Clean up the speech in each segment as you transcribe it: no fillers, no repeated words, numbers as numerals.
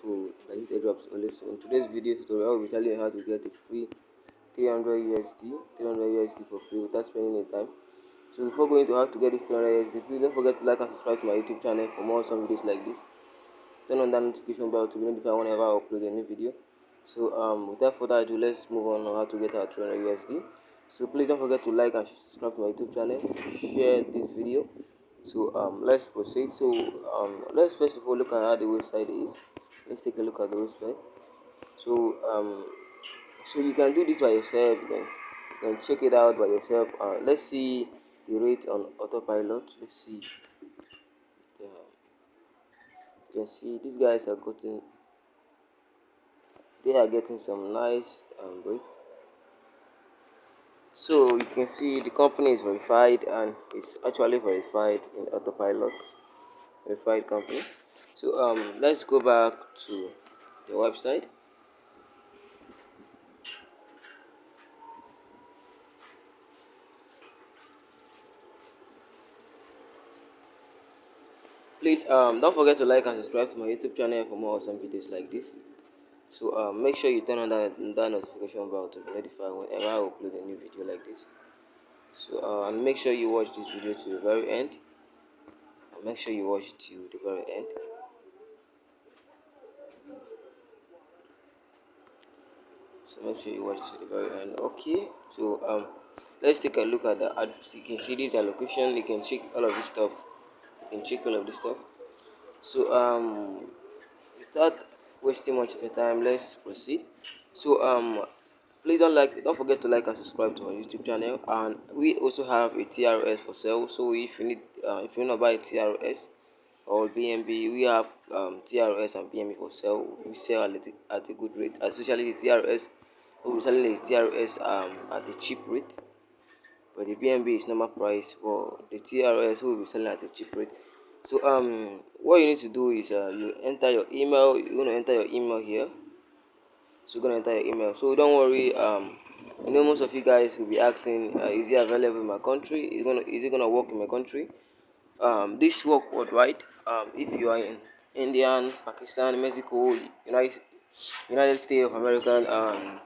to Legit Airdrops only. So in today's video tutorial, I will be telling you how to get a free 300 USD for free without spending any time. So before going to how to get this 300 USD, please don't forget to like and subscribe to my YouTube channel for more awesome videos like this. Turn on that notification bell to be notified whenever I upload a new video. So without further ado, let's move on how to get our 300 USD. So please don't forget to like and subscribe to my YouTube channel. Share this video. So let's proceed. So let's first of all look at how the website is. Let's take a look at the website. So so you can do this by yourself. You can check it out by yourself. Let's see the rate on autopilot. Let's see. Yeah, you can see these guys are getting. They are getting some nice rate. So you can see the company is verified and it's actually verified in autopilot. Verified company. So let's go back to the website. Please don't forget to like and subscribe to my YouTube channel for more awesome videos like this. So make sure you turn on that notification bell to be notified whenever I upload a new video like this. So and make sure you watch this video to the very end. And make sure you watch it to the very end. So make sure you watch to the very end. Okay. So let's take a look at the ads. You can see this allocation. You can check all of this stuff. You can check all of this stuff. So without wasting much of your time, let's proceed. So please don't forget to like and subscribe to our YouTube channel, and we also have a TRS for sale. So if you want to buy a TRS or BNB, we have TRS and BNB for sale. We sell at a good rate, especially the TRS. We'll be selling the TRS at a cheap rate, but the BNB is normal price. For the TRS, we'll be selling at a cheap rate. So what you need to do is you enter your email. You're gonna enter your email here. So you're gonna enter your email. So don't worry. You know, most of you guys will be asking, is it available in my country? Is it gonna work in my country? This work worldwide. If you are in India, Pakistan, Mexico, United States of America,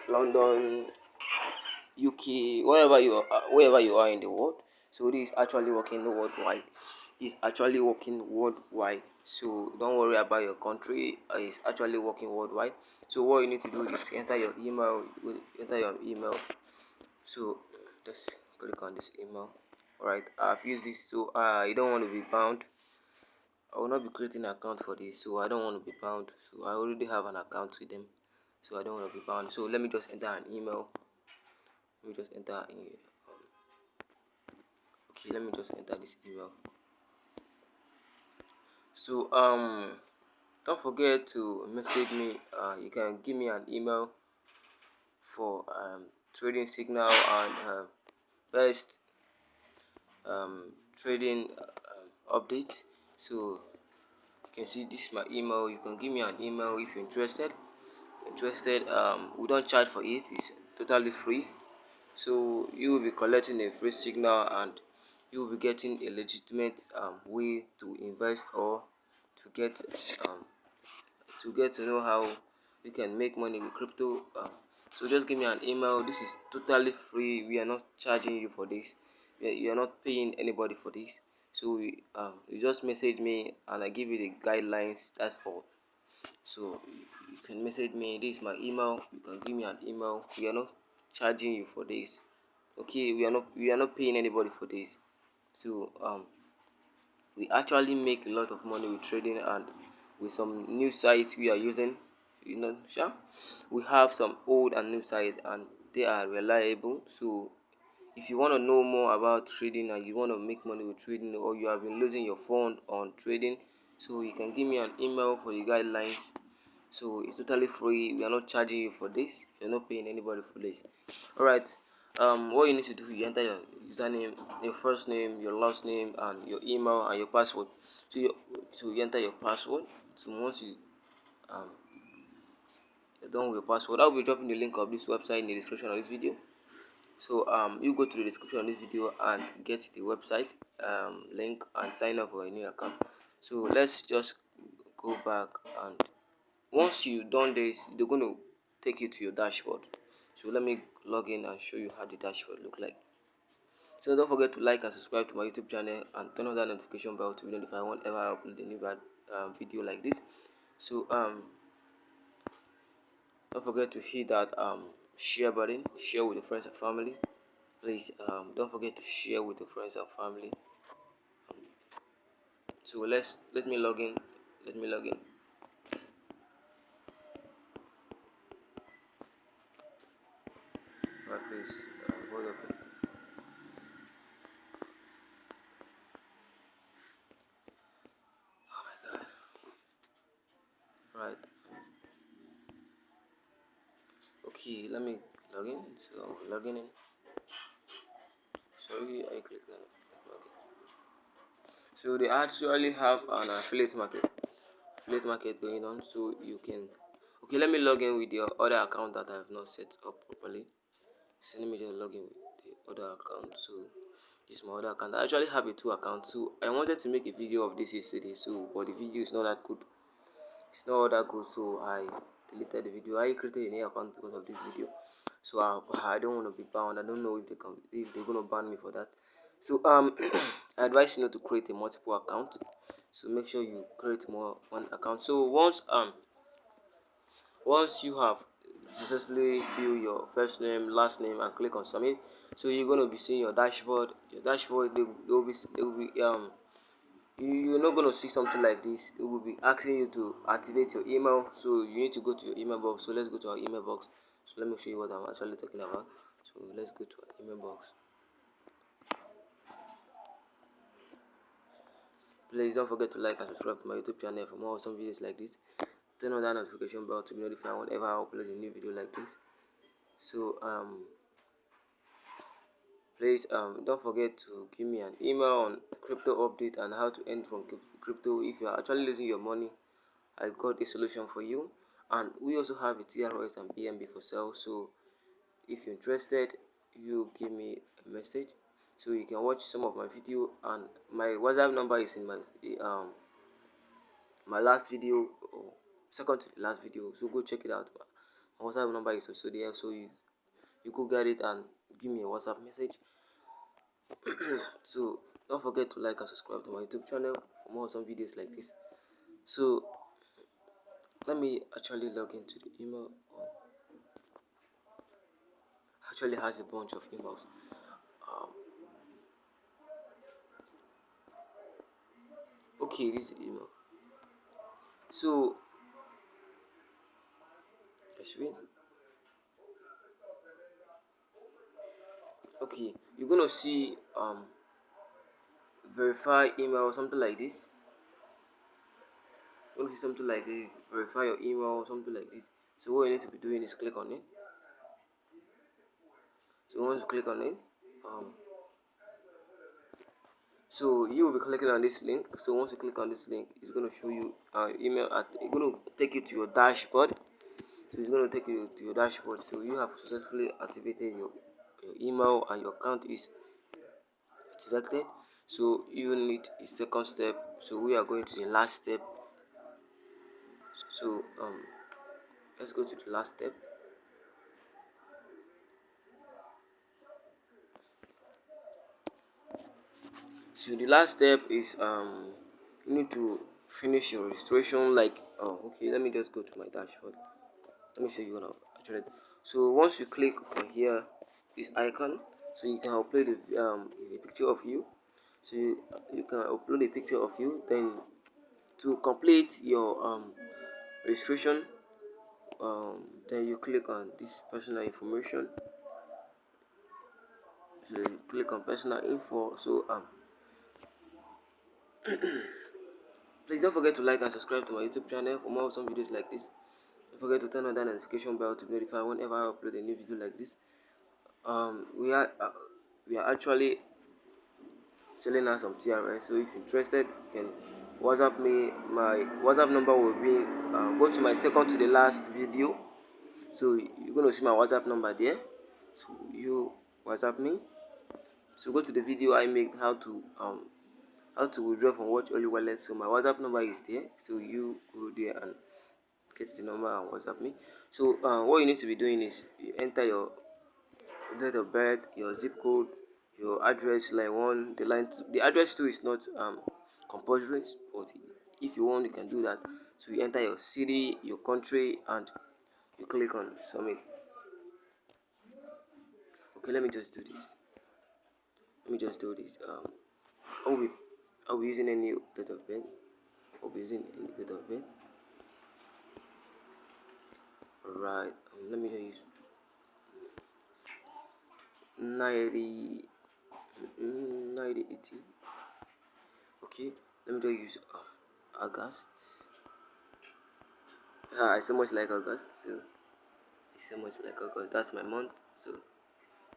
London, UK, wherever you are in the world. So this is actually working worldwide. It's actually working worldwide. So don't worry about your country. It's actually working worldwide. So what you need to do is enter your email. Enter your email. So just click on this email. Alright, I've used this. So you don't want to be bound. I will not be creating an account for this. So I don't want to be bound. So I already have an account with them. So I don't want to be bound. So let me just enter an email. Let me just enter in. Okay, let me just enter this email. So don't forget to message me. You can give me an email for trading signal and best trading update. So you can see this is my email. You can give me an email if you're interested. We don't charge for it. It's totally free. So you will be collecting a free signal and you will be getting a legitimate way to invest or to get to know how you can make money with crypto. So just give me an email. This is totally free. We are not charging you for this. You are not paying anybody for this. So you just message me and I give you the guidelines. That's all. So you can message me. This is my email. You can give me an email. We are not charging you for this. Okay, we are not paying anybody for this. So we actually make a lot of money with trading and with some new sites we are using. Sure, we have some old and new sites and they are reliable. So if you want to know more about trading and you want to make money with trading, or you have been losing your fund on trading, so you can give me an email for the guidelines. So it's totally free. We are not charging you for this. You're not paying anybody for this. All right. What you need to do, you enter your username, your first name, your last name, and your email and your password. So you enter your password. So once you're done with your password, I'll be dropping the link of this website in the description of this video. So you go to the description of this video and get the website link and sign up for a new account. So let's just go back, and once you done this, they're going to take you to your dashboard. So let me log in and show you how the dashboard look like. So don't forget to like and subscribe to my YouTube channel and turn on that notification bell to be notified whenever I upload a new video like this. So don't forget to hit that share button, share with your friends and family. Please don't forget to share with your friends and family. So let me log in. Let me log in. Right, please hold up. Oh my god. Right. Okay, let me log in. So logging in. Sorry, I clicked on it. Okay. So they actually have an affiliate market going on. So you can. Okay, let me log in with your other account that I have not set up properly. So let me just log in with the other account. So this is my other account. I actually have a two account. So I wanted to make a video of this yesterday. So but the video is not that good. It's not that good. So I deleted the video. I created a new account because of this video. So I don't want to be bound. I don't know if they're gonna ban me for that. So I advise you not to create a multiple account. So make sure you create more one account. So once you have successfully fill your first name, last name, and click on submit, so you're gonna be seeing your dashboard. Your dashboard, they will be you're not gonna see something like this. They will be asking you to activate your email. So you need to go to your email box. So let's go to our email box. So let me show you what I'm actually talking about. So let's go to our email box. Please don't forget to like and subscribe to my YouTube channel for more awesome videos like this. Turn on that notification bell to be notified whenever I upload a new video like this. So please don't forget to give me an email on crypto update and how to earn from crypto. If you are actually losing your money, I got a solution for you. And we also have a TRS and BNB for sale. So if you're interested, you give me a message so you can watch some of my video. And my WhatsApp number is in my last video, or second to the last video. So go check it out. My WhatsApp number is also there, so you could get it and give me a WhatsApp message. So don't forget to like and subscribe to my YouTube channel for more awesome videos like this. So let me actually log into the email. Actually has a bunch of emails. Um, okay, this is email. So okay, you're gonna see verify email or something like this. You're gonna see something like this, verify your email or something like this. So what you need to be doing is click on it. So once you click on it, so you will be clicking on this link. So once you click on this link, it's going to show you email it's going to take you to your dashboard. So it's going to take you to your dashboard. So you have successfully activated your email and your account is activated. So you need a second step. So we are going to the last step. So let's go to the last step. So the last step is you need to finish your registration. Like okay, let me just go to my dashboard. Let me show you now actually. So once you click on here, this icon, so you can upload a picture of you. So you can upload a picture of you. Then to complete your registration, then you click on this personal information. So you click on personal info. So please don't forget to like and subscribe to my YouTube channel for more awesome videos like this. Don't forget to turn on that notification bell to be notified whenever I upload a new video like this. We are actually selling out some TRS. So if you're interested, you can WhatsApp me. My WhatsApp number will be go to my second to the last video. So you're gonna see my WhatsApp number there. So you WhatsApp me. So go to the video I made how to how to withdraw from Watch Only wallet. So my WhatsApp number is there, so you go there and get the number and WhatsApp me. So what you need to be doing is you enter your date of birth, your zip code, your address, line 1, the line 2. The address 2 is not compulsory, but if you want you can do that. So you enter your city, your country, and you click on submit. Okay, let me just do this. I'll be I'll be using any date of birth. I'll be using any date of birth. Right. Let me just use 90 80. Okay, let me just use August. I so much like August, so it's so much like August. That's my month, so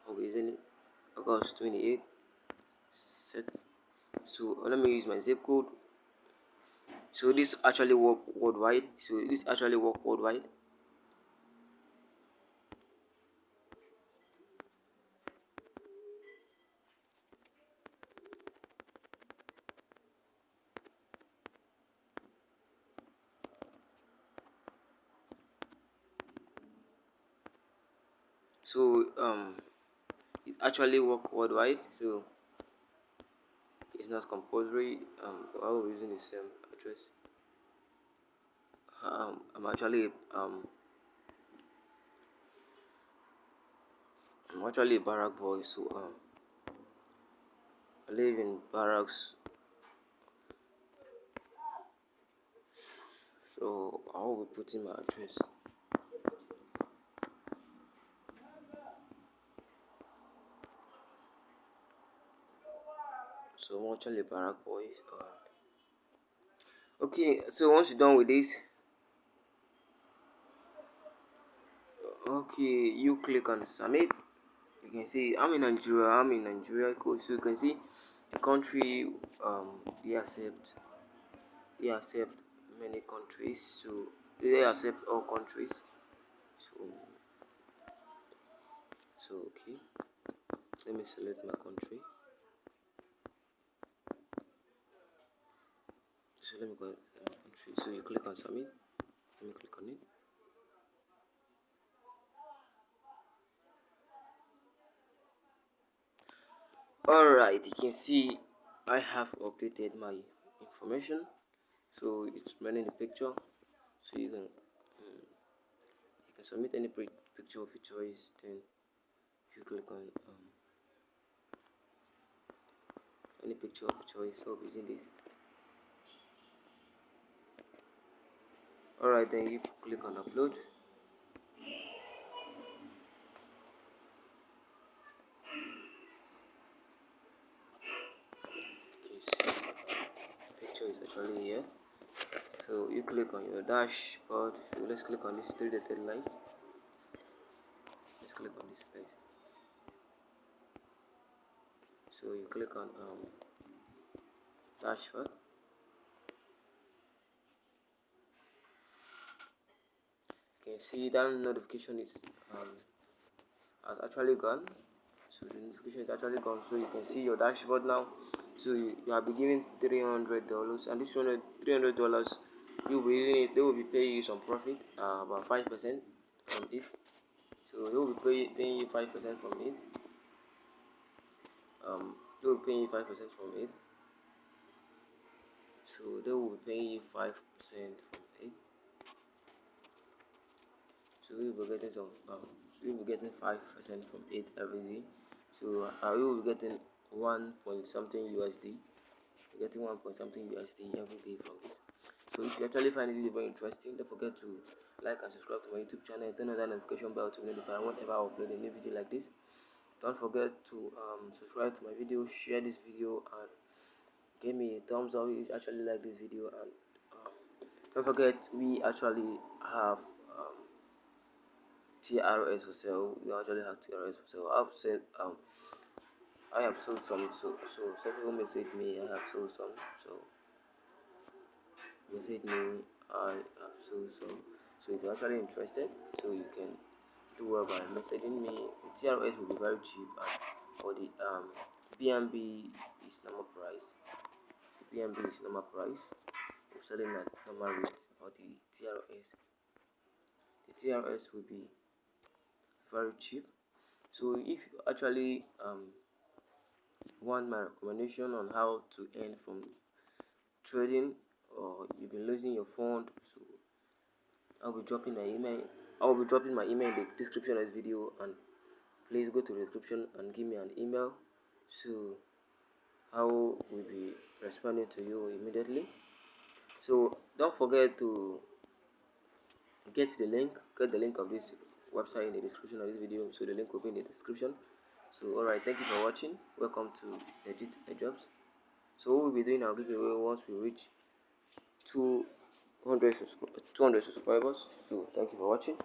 I'll be using it. August 28. Set. So let me use my zip code. So this actually work worldwide. So it actually work worldwide. So it's not compulsory. I'll be using the same address. I'm actually a barrack boy. So I live in barracks. So I'll be putting my address. So I'm actually a barrack boy. Okay, so once you're done with this, okay, you click on submit. You can see I'm in Nigeria. Cool. So you can see the country. They accept many countries. So they accept all countries. So okay. Let me select my country. So let me go to my country. So you click on submit. Let me click on it. Alright, you can see I have updated my information. So it's running the picture. So you can submit any picture of your choice. Then you click on any picture of your choice. So using this. Alright, then you click on upload. You see the picture is actually here. So you click on your dashboard. So let's click on this 3 dotted line. Let's click on this place. So you click on dashboard. You can see that notification is has actually gone. So the notification is actually gone. So you can see your dashboard now. So you have been given $300, and this $300 you'll be using it. They will be paying you some profit, about 5% from it. So they will be paying you 5% from it. They will be paying you 5% from it. So they will be paying you 5% from it. So we will be getting we will be getting 5% from it every day. So we will be getting 1 point something USD. We're getting 1 point something USD every day from this. So if you actually find it very interesting, don't forget to like and subscribe to my YouTube channel. Turn on that notification bell to be notified whenever I upload a new video like this. Don't forget to subscribe to my video, share this video, and give me a thumbs up if you actually like this video. And don't forget, we actually have TRS for sale. We actually have TRS for sale. I have sold some. Some people message me. I have sold some. So message me. I have sold some. So if you're actually interested, so you can do well by messaging me. The TRS will be very cheap, and for the BNB is normal price. BNB is normal price. We're selling at normal rate, or the TRS. The TRS will be very cheap. So if you actually want my recommendation on how to earn from trading, or you've been losing your fund, so I'll be dropping my email. In the description of this video, and please go to the description and give me an email. So I will be responding to you immediately. So don't forget to get the link of this website in the description of this video. So the link will be in the description. So alright, thank you for watching. Welcome to Legit Jobs. So what we'll be doing our giveaway once we reach 200 subscribers. So thank you for watching.